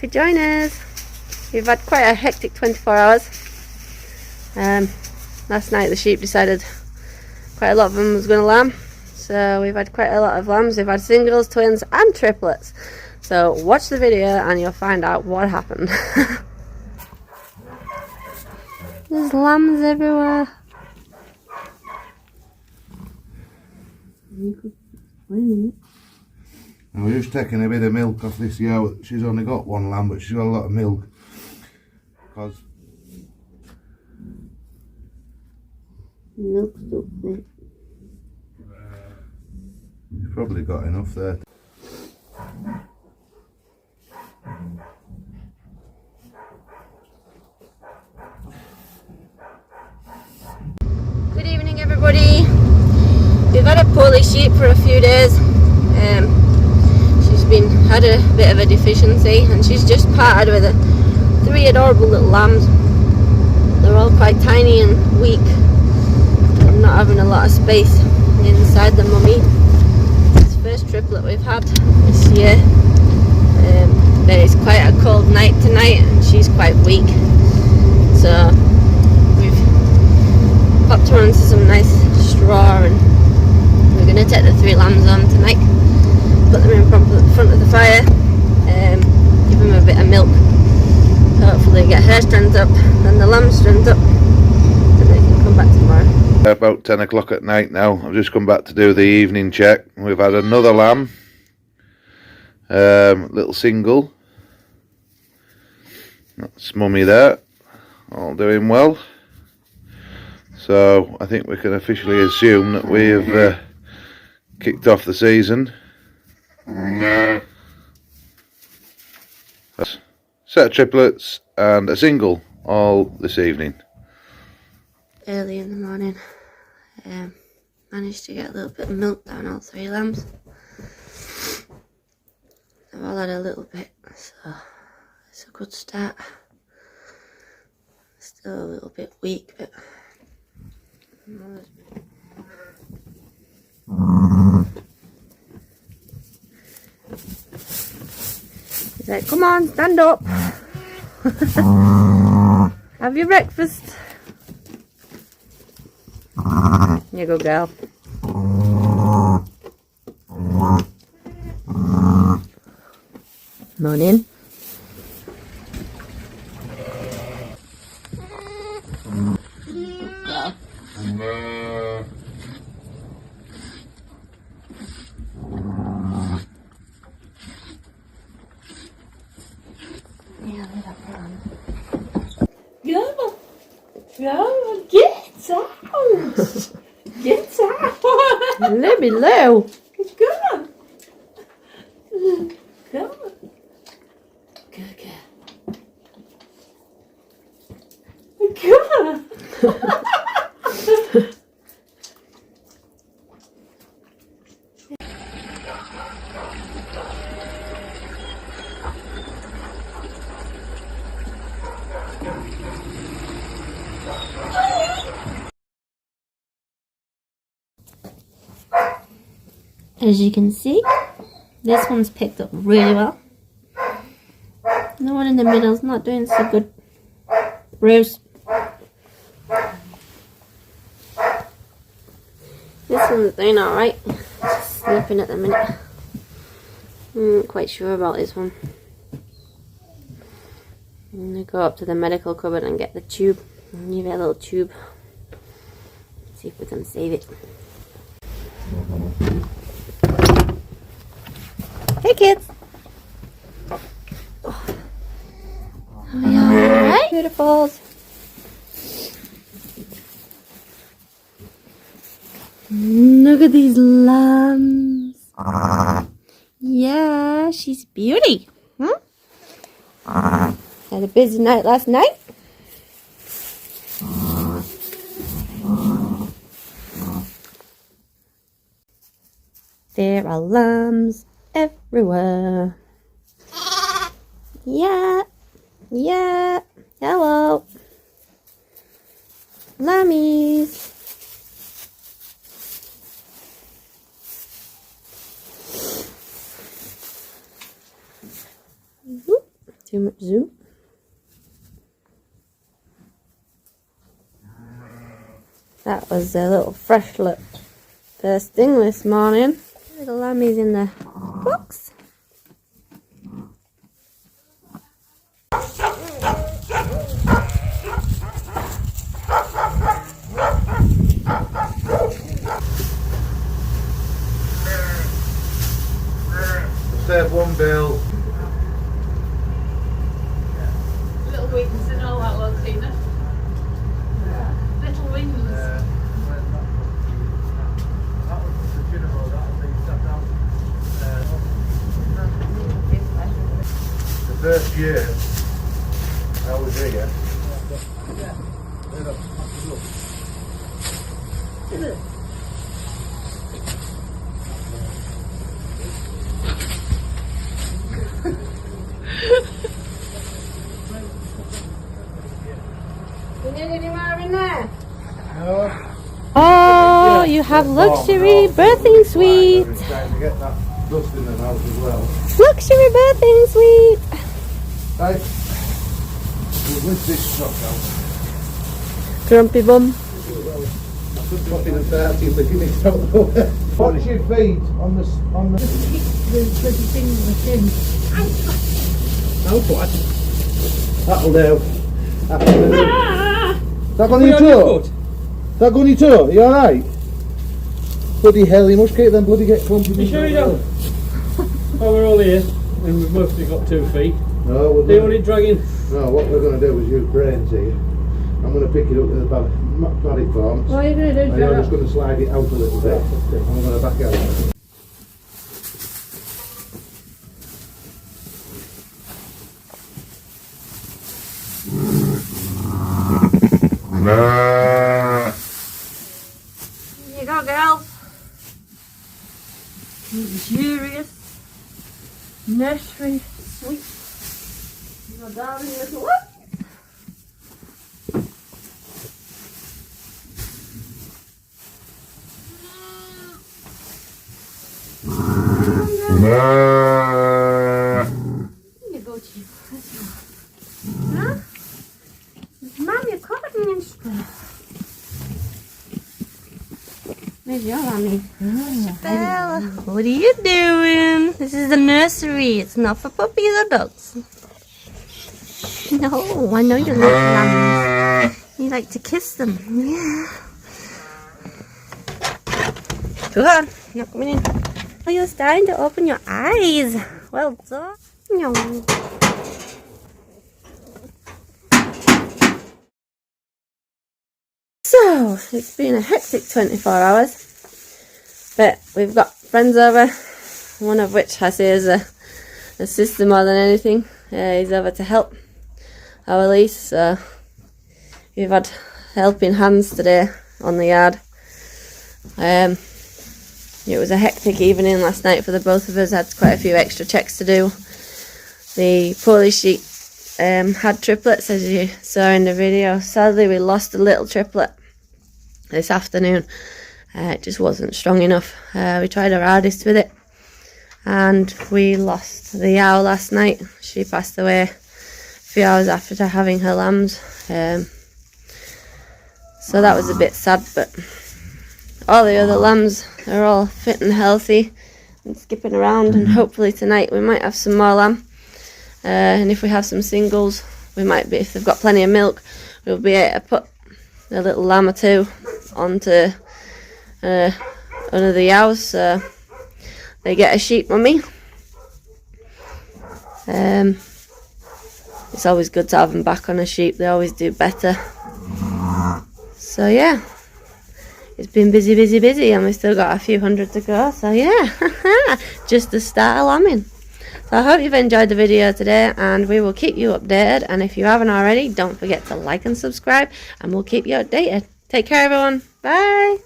could join us. We've had quite a hectic 24 hours. Last night the sheep decided quite a lot of them was going to lamb. So we've had quite a lot of lambs. We've had singles, twins and triplets. So watch the video and you'll find out what happened. There's lambs everywhere. And we're just taking a bit of milk off this ewe. She's only got one lamb, but she's got a lot of milk. Because milk's up there. You've probably got enough there. Good evening, everybody. We've had a poorly sheep for a few days. She's had a bit of a deficiency, and she's just parted with 3 adorable little lambs. They're all quite tiny and weak, and not having a lot of space inside the mummy. It's the first triplet we've had this year. But it's quite a cold night tonight, and she's quite weak. So we've popped her onto some nice straw, and we're going to take the 3 lambs on tonight, put them in front of the fire, give them a bit of milk, hopefully get her strength up and the lamb's strength up, so they can come back tomorrow. About 10 o'clock at night now. I've just come back to do the evening check. We've had another lamb, little single. That's mummy there, all doing well. So I think we can officially assume that we have kicked off the season. Set of triplets and a single all this evening. Early in the morning, managed to get a little bit of milk down all 3 lambs. They've all had a little bit, so it's a good start. Still a little bit weak, but he's like, come on, stand up. Have your breakfast. Here you go, girl. Morning. Go, get out! Get out! Let me low. Come on! Come on! Good girl. Come on! As you can see, this one's picked up really well. The one in the middle's not doing so good. Bruce. This one's doing alright. Just sleeping at the minute. I'm not quite sure about this one. I'm going to go up to the medical cupboard and get the tube. Give it a little tube. See if we can save it. Hey kids! Are we alright? Beautiful. Look at these lambs. Yeah, she's beauty. Huh? Had a busy night last night. There are lambs everywhere. Yeah, yeah, hello. Lammies. too much zoom. That was a little fresh look first thing this morning. Little lammy's in the box. Save one bill. Little wings and all that, love, Tina. Little wings. The first year I was here. You need any more in there? No. Oh, you have luxury birthing suite. Trying to get that dust in the house as well. Luxury birthing suite. Right. We'll lift this truck out. Grumpy bum. I could drop in and 30 if they give me something. What's your feet on the The thing with him. Oh, what? That'll do. That'll do. That got on your toe? That got on your toe? You alright? Bloody hell, you must get them bloody get clumpy. You sure you don't? Oh, we're all here, and we've mostly got 2 feet. No, we're Do you gonna, want it dragging? no, what we're going to do is use cranes here. I'm going to pick it up with the paddock farms. What are you going to do? And I'm just going to slide it out a little bit. And I'm going to back out. Here you go, girl. Luxurious nursery suite. Your darling little what? Here you go, Chief. Huh? Mom, you're covered in stuff. Where's your mommy? Bella, what are you doing? This is the nursery. It's not for puppies or dogs. No, I know you like lammies. You like to kiss them. Yeah. Go on, not coming in. Oh, you're starting to open your eyes. Well done. No. So, it's been a hectic 24 hours, but we've got friends over, one of which I say is a sister more than anything. He's over to help our lease, so we've had helping hands today on the yard. It was a hectic evening last night for the both of us. Had quite a few extra checks to do. The Polish sheep had triplets, as you saw in the video. Sadly, we lost a little triplet this afternoon. It just wasn't strong enough. We tried our hardest with it, and we lost the owl last night. She passed away a few hours after having her lambs. So that was a bit sad, but all the other lambs are all fit and healthy and skipping around, and hopefully tonight we might have some more lamb. And if we have some singles, we might be, if they've got plenty of milk, we'll be able to put a little lamb or two onto under the house, so they get a sheep mummy. It's always good to have them back on a sheep. They always do better. So yeah, it's been busy, and we've still got a few hundred to go. So yeah, just the start of lambing. So I hope you've enjoyed the video today, and we will keep you updated. And if you haven't already, don't forget to like and subscribe, and we'll keep you updated. Take care, everyone. Bye.